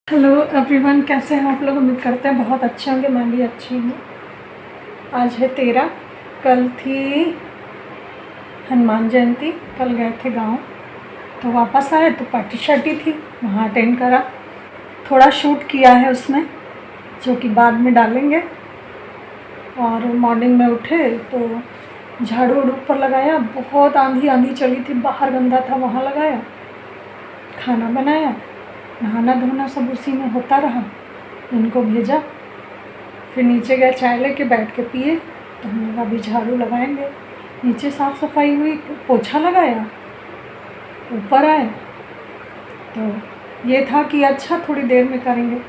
Hello everyone, कैसे हैं आप लोग। उम्मीद करते हैं बहुत अच्छे होंगे। मैं भी अच्छी हूँ। आज है 13। कल थी हनुमान जयंती। कल गए थे गांव, तो वापस आए तो पार्टी शार्टी थी, वहाँ अटेंड करा। थोड़ा शूट किया है उसमें, जो कि बाद में डालेंगे। और मॉर्निंग में उठे तो झाड़ू उड़ू ऊपर लगाया। बहुत आंधी चली थी, बाहर गंदा था, वहाँ लगाया। खाना बनाया, नहाना धोना सब उसी में होता रहा। इनको भेजा, फिर नीचे गए, चाय लेके बैठ के पिए। तो हमने कहा अभी झाड़ू लगाएंगे। नीचे साफ़ सफाई हुई, पोछा लगाया, ऊपर आए तो ये था कि अच्छा थोड़ी देर में करेंगे।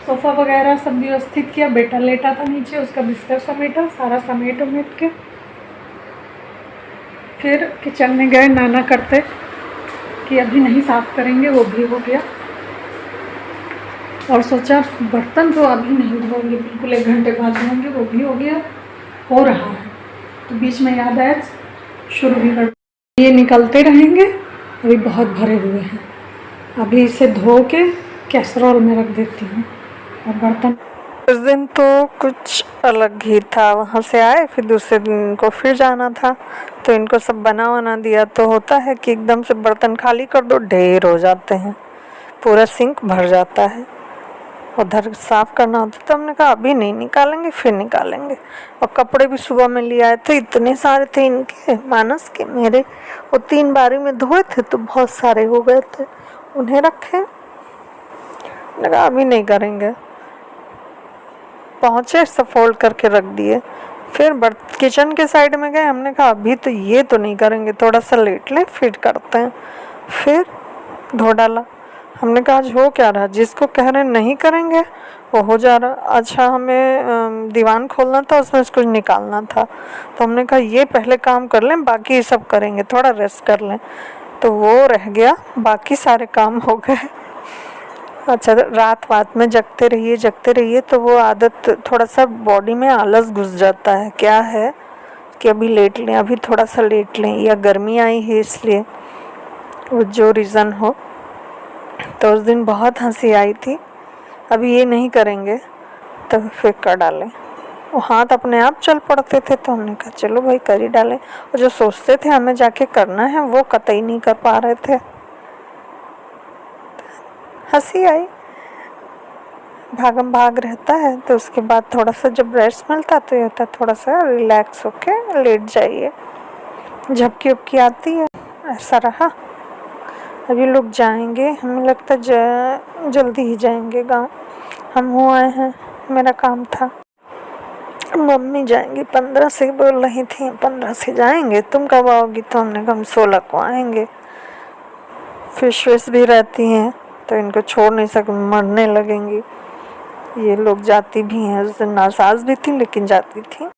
सोफ़ा वगैरह सब व्यवस्थित किया। बेटा लेटा था नीचे, उसका बिस्तर समेटा, सारा समेट उमेट के फिर किचन में गए। नाना करते कि अभी नहीं साफ़ करेंगे, वो भी हो गया। और सोचा बर्तन तो अभी नहीं धोएंगे, बिल्कुल 1 घंटे बाद धोएंगे, वो भी हो गया, हो रहा है। तो बीच में याद आया शुरू भी कर, ये निकलते रहेंगे। अभी बहुत भरे हुए हैं, अभी इसे धो के कैसरोल में रख देती हूँ। और बर्तन उस दिन तो कुछ अलग ही था। वहाँ से आए, फिर दूसरे दिन इनको फिर जाना था, तो इनको सब बना दिया। तो होता है कि एकदम से बर्तन खाली कर दो, ढेर हो जाते हैं, पूरा सिंक भर जाता है। उधर साफ करना होता, तो हमने कहा अभी नहीं निकालेंगे, फिर निकालेंगे। और कपड़े भी सुबह में ले आए थे, इतने सारे थे इनके, मानस के, मेरे। वो 3 बारी में धोए थे तो बहुत सारे हो गए थे, उन्हें रखे। मैंने कहा अभी नहीं करेंगे। पहुँचे, सब फोल्ड करके रख दिए। फिर किचन के साइड में गए, हमने कहा अभी तो ये तो नहीं करेंगे, थोड़ा सा लेट लें फिर करते हैं। फिर धो डाला। हमने कहा आज हो क्या रहा, जिसको कह रहे नहीं करेंगे वो हो जा रहा। अच्छा, हमें दीवान खोलना था, उसमें से कुछ निकालना था, तो हमने कहा ये पहले काम कर लें, बाकी सब करेंगे, थोड़ा रेस्ट कर लें। तो वो रह गया, बाकी सारे काम हो गए। अच्छा, रात में जगते रहिए तो वो आदत, थोड़ा सा बॉडी में आलस घुस जाता है। क्या है कि अभी लेट लें, अभी थोड़ा सा लेट लें, या गर्मी आई है इसलिए, वो जो रीज़न हो। तो उस दिन बहुत हंसी आई थी। अभी ये नहीं करेंगे तो फिर कर डालें। वो हाथ अपने आप चल पड़ते थे, तो हमने कहा चलो भाई कर ही डालें। और जो सोचते थे हमें जाके करना है, वो कतई नहीं कर पा रहे थे। हंसी आई। भागम भाग रहता है, तो उसके बाद थोड़ा सा जब रेस्ट मिलता तो ये होता थोड़ा सा रिलैक्स होके लेट जाइए। झपकी उपकी आती है, ऐसा रहा। अभी लोग जाएंगे, हमें लगता जल्दी ही जाएंगे गांव। हम हो आए हैं, मेरा काम था। मम्मी जाएंगी 15 से बोल रही थी, 15 से जाएंगे। तुम कब आओगी? तो हमने कहा हम 16 को आएंगे। फिश विश भी रहती हैं, तो इनको छोड़ नहीं सकते, मरने लगेंगी। ये लोग जाती भी हैं, उस दिन नासाज भी थी लेकिन जाती थी।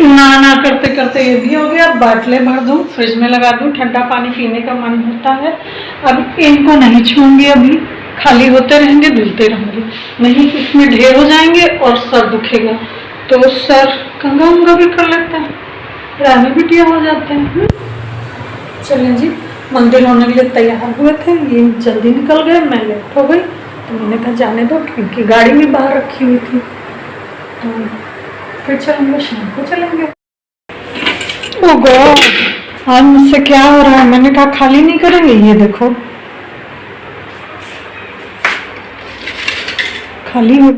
ना करते करते ये भी हो गया। बाटले भर दूँ, फ्रिज में लगा दूँ, ठंडा पानी पीने का मन होता है। अब इनको नहीं छूऊंगी, अभी खाली होते रहेंगे, धुलते रहेंगे, नहीं इसमें ढेर हो जाएंगे और सर दुखेगा। तो सर कंघा उंगा भी कर लेते हैं, रानी बिटिया हो जाते हैं। चलें जी, मंदिर होने के लिए तैयार हुए थे, ये जल्दी निकल गए, मैं लेट हो गई। तो मैंने कहा जाने दो, क्योंकि गाड़ी भी बाहर रखी हुई थी। तो फिर चलेंगे, शाम को चलेंगे। ओ गॉड, आज मुझसे क्या हो रहा है। मैंने कहा खाली नहीं करेंगे, ये देखो खाली हो।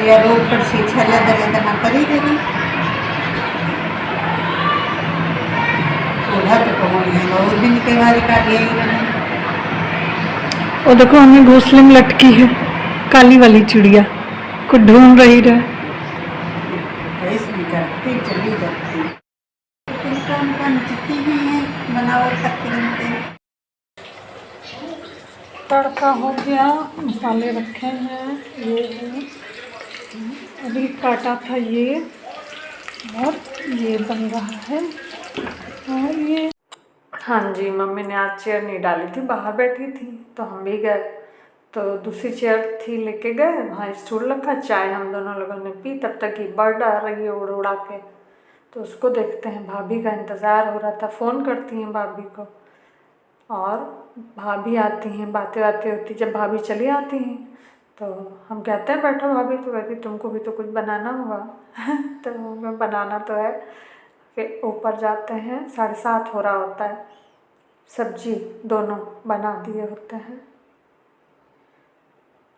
या रोड पर से छला दले ना करी देगी उधर तो पहुंच गए। बहुत दिन के बारे का यही और देखो हमें घोंसले में लटकी है काली वाली चिड़िया, को ढूंढ रही है। इसलिए करती चली जाती। तो उनका चिट्ठी भी है बनावट करके बनते हैं। तड़का हो गया, मसाले रखे हैं, ये है, अभी काटा था ये, और ये बन रहा है। और ये हाँ जी, मम्मी ने आज चेयर नहीं डाली थी, बाहर बैठी थी तो हम भी गए, तो दूसरी चेयर थी लेके गए, वहाँ स्टूल रखा, चाय हम दोनों लोगों ने पी, तब तक ये बर्ड आ रही है उड़ उड़ा के, तो उसको देखते हैं। भाभी का इंतज़ार हो रहा था, फ़ोन करती हैं भाभी को, और भाभी आती हैं, बातें बातें होती, जब भाभी चली आती हैं तो हम कहते हैं बैठो भाभी, तो कहती तुमको भी तो कुछ बनाना होगा तो हमें बनाना तो है। फिर ऊपर जाते हैं, 7:30 हो रहा होता है, सब्जी दोनों बना दिए होते हैं,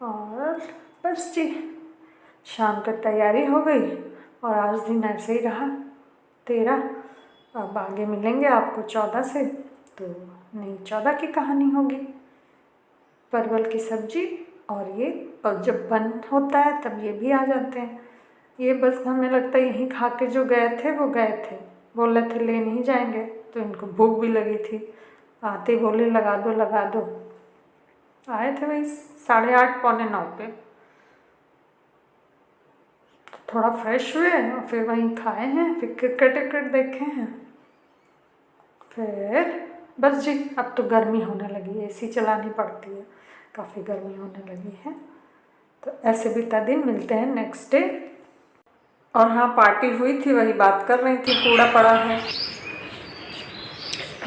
और बस जी शाम की तैयारी हो गई। और आज दिन ऐसे ही रहा 13, अब आगे मिलेंगे आपको 14 से, तो नई 14 की कहानी होगी। परवल की सब्जी और ये, और जब बन होता है तब ये भी आ जाते हैं। ये बस हमें लगता है यहीं खा के जो गए थे वो गए थे, बोले थे ले नहीं जाएंगे, तो इनको भूख भी लगी थी, आते बोले लगा दो लगा दो। आए थे वही 8:30 पौने 9 पे, थोड़ा फ्रेश हुए और फिर वहीं खाए हैं, फिर क्रिकेट देखे हैं, फिर बस जी अब तो गर्मी होने लगी है, एसी चलानी पड़ती है, काफ़ी गर्मी होने लगी है। तो ऐसे बीता दिन, मिलते हैं नेक्स्ट डे। और हाँ, पार्टी हुई थी, वही बात कर रही थी, कूड़ा पड़ा है,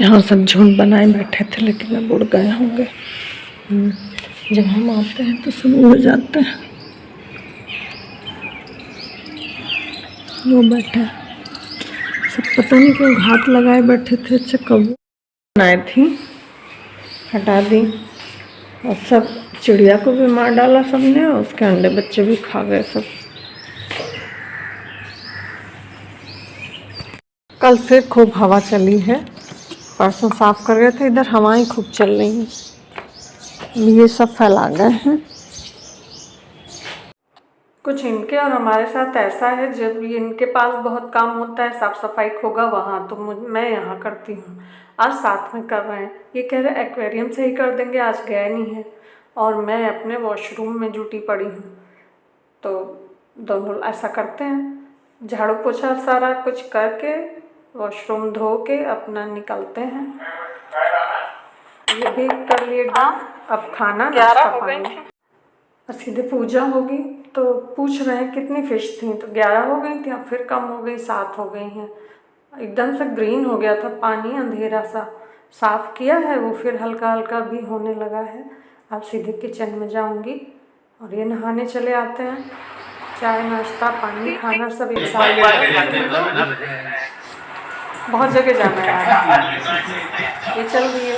यहाँ सब झुंड बनाए बैठे थे, लेकिन अब उड़ गए होंगे, जब हम आते हैं तो सब उड़ जाते हैं। वो बैठे सब पता नहीं क्यों घात लगाए बैठे थे। अच्छा कब बनाए थी, हटा दी, और सब चिड़िया को भी मार डाला सबने, और उसके अंडे बच्चे भी खा गए सब। कल से खूब हवा चली है, परसों साफ कर गए थे, इधर हवाएं खूब चल रही हैं, ये सब फैला गए हैं। कुछ इनके और हमारे साथ ऐसा है, जब इनके पास बहुत काम होता है, साफ़ सफाई होगा वहाँ, तो मैं यहाँ करती हूँ, आज साथ में कर रहे हैं। ये कह रहे एक्वेरियम से ही कर देंगे, आज गए नहीं है, और मैं अपने वॉशरूम में जुटी पड़ी हूँ, तो दोनों ऐसा करते हैं, झाड़ू पोछा सारा कुछ करके वॉशरूम धो के अपना निकलते हैं। ये भी कर लिए, अब खाना 11 हो गई, सीधे पूजा होगी, तो पूछ रहे हैं कितनी फ़िश थी, तो 11 हो गई थी, अब फिर कम हो गई, 7 हो गई हैं। एकदम से ग्रीन हो गया था पानी, अंधेरा सा, साफ़ किया है वो, फिर हल्का हल्का भी होने लगा है। अब सीधे किचन में जाऊंगी, और ये नहाने चले आते हैं, चाय नाश्ता पानी खाना सब एक साथ। बहुत जगह जाना है, ये चल रही है।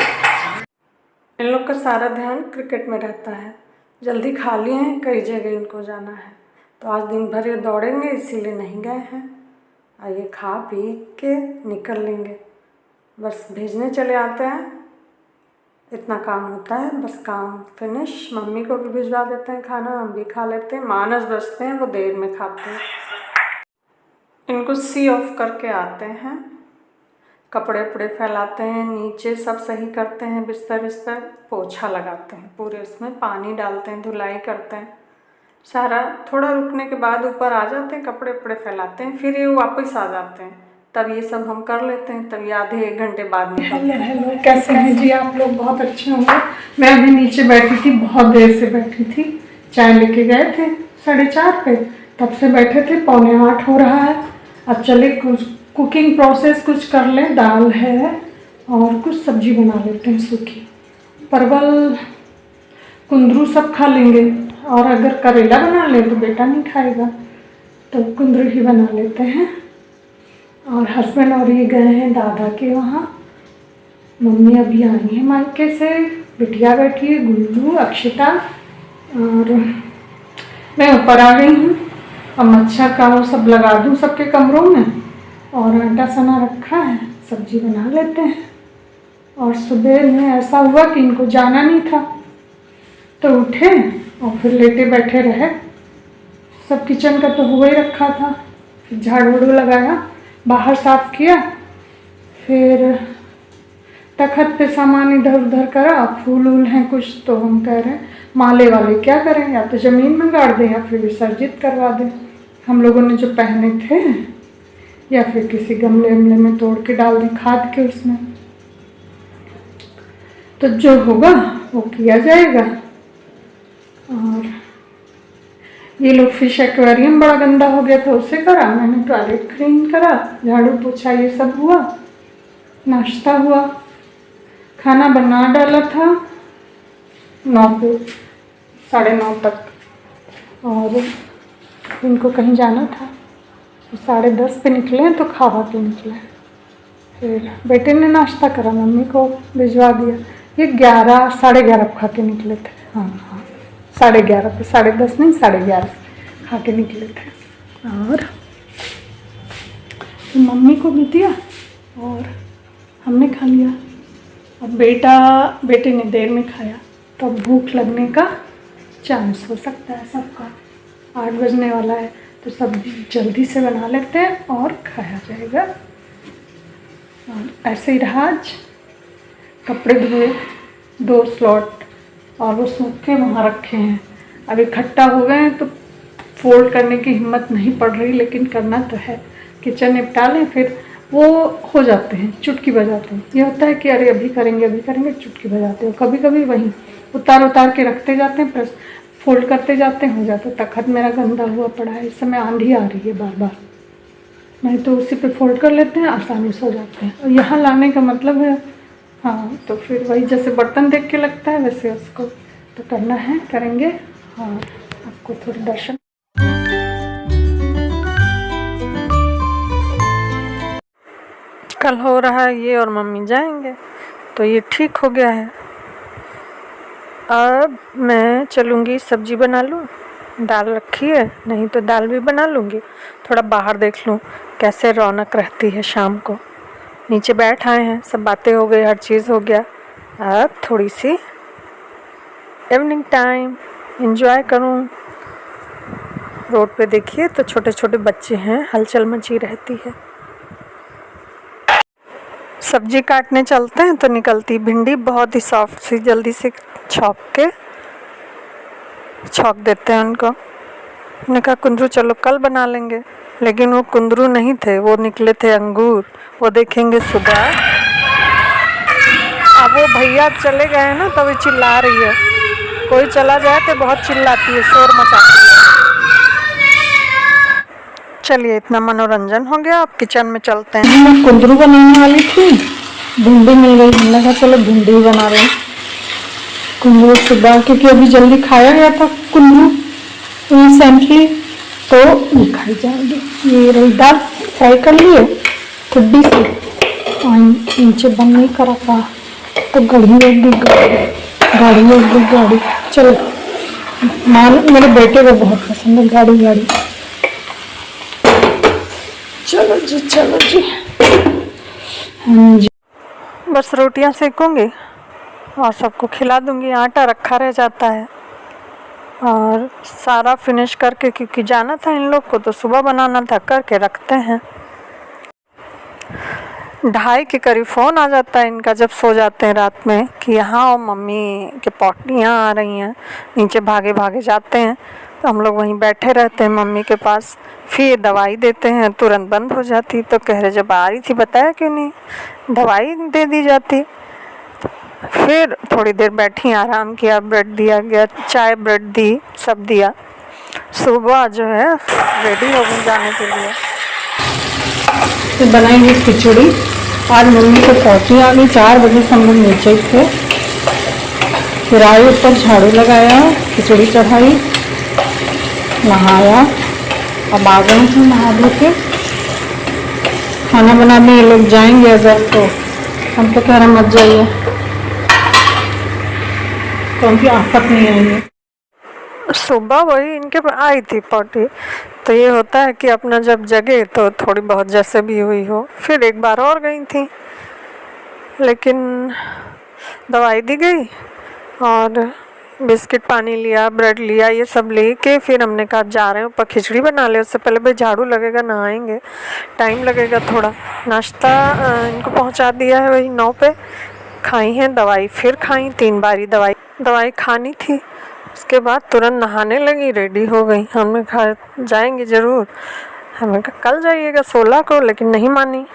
इन लोग का सारा ध्यान क्रिकेट में रहता है, जल्दी खा लिए हैं, कई जगह इनको जाना है, तो आज दिन भर ये दौड़ेंगे, इसीलिए नहीं गए हैं। आइए खा पी के निकल लेंगे, बस भेजने चले आते हैं, इतना काम होता है, बस काम फिनिश। मम्मी को भी भिजवा देते हैं खाना, हम भी खा लेते हैं, मानस बचते हैं वो देर में खाते हैं। इनको सी ऑफ करके आते हैं, कपड़े उपड़े फैलाते हैं, नीचे सब सही करते हैं, बिस्तर पोछा लगाते हैं, पूरे उसमें पानी डालते हैं, धुलाई करते हैं सारा। थोड़ा रुकने के बाद ऊपर आ जाते हैं, कपड़े उपड़े फैलाते हैं, फिर ये वापस आ जाते हैं, तब ये सब हम कर लेते हैं, तब ये आधे 1 घंटे बाद में। हेलो, कैसे हैं जी आप लोग? बहुत अच्छे होंगे। मैं अभी नीचे बैठी थी, बहुत देर से बैठी थी, चाय लेके गए थे 4:30 पे, तब से बैठे थे, 7:45 हो रहा है। अब चले कुछ कुकिंग प्रोसेस कुछ कर लें, दाल है और कुछ सब्जी बना लेते हैं सूखी, परवल कुंदरू सब खा लेंगे, और अगर करेला बना लें तो बेटा नहीं खाएगा, तो कुंदरू ही बना लेते हैं। और हस्बैंड और ये गए हैं दादा के वहाँ, मम्मी अभी आई है मायके से, बिटिया बैठी है, गुल्लू अक्षिता, और मैं ऊपर आ गई हूँ। अब मच्छर का वो सब लगा दूँ सबके कमरों में, और आटा सना रखा है, सब्जी बना लेते हैं। और सुबह में ऐसा हुआ कि इनको जाना नहीं था, तो उठे और फिर लेटे बैठे रहे, सब किचन का तो हुआ ही रखा था, फिर झाड़ू वाड़ू लगाया, बाहर साफ़ किया, फिर तखत पे सामान इधर उधर करा, फूल वूल हैं कुछ, तो हम कह रहे हैं माले वाले क्या करें, या तो ज़मीन में गाड़ दें या फिर विसर्जित करवा दें हम लोगों ने जो पहने थे, या फिर किसी गमले वमले में तोड़ के डाल दें खाद के उसमें। तो जो होगा वो किया जाएगा। और ये लोग फिश एक्वेरियम बड़ा गंदा हो गया था, उसे करा, मैंने टॉयलेट क्लीन करा, झाड़ू पोछा ये सब हुआ, नाश्ता हुआ, खाना बना डाला था 9 पे 9:30 तक, और इनको कहीं जाना था तो 10:30 पे निकले तो खावा के निकले। फिर बेटे ने नाश्ता करा, मम्मी को भिजवा दिया। ये 11 11:30 खा के निकले थे। हाँ 11:30 पे, 10:30 नहीं 11:30 खा के निकले थे। और मम्मी को भी दिया और हमने खा लिया। अब बेटे ने देर में खाया, तो अब भूख लगने का चांस हो सकता है सबका। 8 बजने वाला है तो सब जल्दी से बना लेते हैं और खाया जाएगा। और ऐसे ही रहा आज, कपड़े धोए 2 स्लॉट और वो सूख के वहाँ रखे हैं। अब इकट्ठा हो गए हैं तो फोल्ड करने की हिम्मत नहीं पड़ रही, लेकिन करना तो है। किचन निपटा लें, फिर वो हो जाते हैं, चुटकी बजाते हैं। ये होता है कि अरे अभी करेंगे, चुटकी बजाते हो। कभी कभी वहीं उतार के रखते जाते हैं, प्रेस फोल्ड करते जाते हैं, हो जाता है। तखत मेरा गंदा हुआ पड़ा है, इस समय आंधी आ रही है बार बार, नहीं तो उसी पे फोल्ड कर लेते हैं, आसानी से हो जाते हैं। और यहाँ लाने का मतलब है, हाँ, तो फिर वही जैसे बर्तन देख के लगता है वैसे उसको तो करना है, करेंगे। और आपको थोड़ी दर्शन। कल हो रहा है ये और मम्मी जाएंगे, तो ये ठीक हो गया है। अब मैं चलूँगी, सब्जी बना लूँ, दाल रखी है, नहीं तो दाल भी बना लूँगी। थोड़ा बाहर देख लूँ कैसे रौनक रहती है शाम को। नीचे बैठ आए हैं, सब बातें हो गई, हर चीज़ हो गया। अब थोड़ी सी इवनिंग टाइम एंजॉय करूँ। रोड पे देखिए तो छोटे छोटे बच्चे हैं, हलचल मची रहती है। सब्जी काटने चलते हैं तो निकलती भिंडी बहुत ही सॉफ्ट सी, जल्दी से छौंक देते हैं उनको। मैंने कहा कुंदरू चलो कल बना लेंगे, लेकिन वो कुंदरू नहीं थे, वो निकले थे अंगूर। वो देखेंगे सुबह। अब वो भैया चले गए हैं ना, तभी चिल्ला रही है। कोई चला जाए तो बहुत चिल्लाती है, शोर मचाती है। चलिए इतना मनोरंजन हो गया, अब किचन में चलते हैं। मैं कुंदरू बनाने वाली थी, भिंडी मिल गई, हमने कहा चलो भिंडी ही बना रहे हैं। कुंदरू सुबह, क्योंकि अभी जल्दी खाया गया था कुंदरू रिसेंटली, तो ये खाई जाएगी। ये रही दाल, फ्राई कर लिए खुड्डी से, और नीचे बंद नहीं करा था तो गाड़ी। चलो मेरे बेटे को बहुत पसंद है गाड़ी। चलो जी। हाँ जी, बस रोटियां सेकूंगी और सबको खिला दूंगी। आटा रखा रह जाता है, और सारा फिनिश करके, क्योंकि जाना था इन लोग को तो सुबह बनाना था, करके रखते हैं। 2:30 के करीब फ़ोन आ जाता है इनका, जब सो जाते हैं रात में, कि यहाँ आओ मम्मी के पॉटनियाँ आ रही हैं। नीचे भागे जाते हैं, तो हम लोग वहीं बैठे रहते हैं मम्मी के पास। फिर दवाई देते हैं, तुरंत बंद हो जाती। तो कह रहे जब आ रही थी बताया क्यों नहीं, दवाई दे दी जाती। फिर थोड़ी देर बैठी, आराम किया, ब्रेड दिया गया, चाय ब्रेड दी, सब दिया। सुबह जो है रेडी हो गई जाने के लिए। तो बनाएंगे खिचड़ी। आज मम्मी को पहुँची आ गई, 4 बजे से हम लोग नीचे थे। फिर आए ऊपर, झाड़ू लगाया, खिचड़ी चढ़ाई, नहाया। अब आ गए थे नहा धो के खाना बनाने। ये लोग जाएंगे अगर, तो हम तो कह रहे मत जाइए, क्योंकि आफत नहीं आएंगे। सुबह वही इनके आई थी पॉटी, तो ये होता है कि अपना जब जगे तो थोड़ी बहुत जैसे भी हुई हो। फिर एक बार और गई थी, लेकिन दवाई दी गई और बिस्किट पानी लिया, ब्रेड लिया, ये सब लेके फिर हमने कहा जा रहे हैं ऊपर खिचड़ी बना ले। उससे पहले भाई झाड़ू लगेगा, नहाएंगे, टाइम लगेगा थोड़ा। नाश्ता इनको पहुंचा दिया है वही 9 पे। खाई हैं दवाई, फिर खाई 3 बारी दवाई खानी थी। उसके बाद तुरंत नहाने लगी, रेडी हो गई। हमने कहा जाएंगे ज़रूर। हमें कहा कल जाइएगा 16 को, लेकिन नहीं मानी।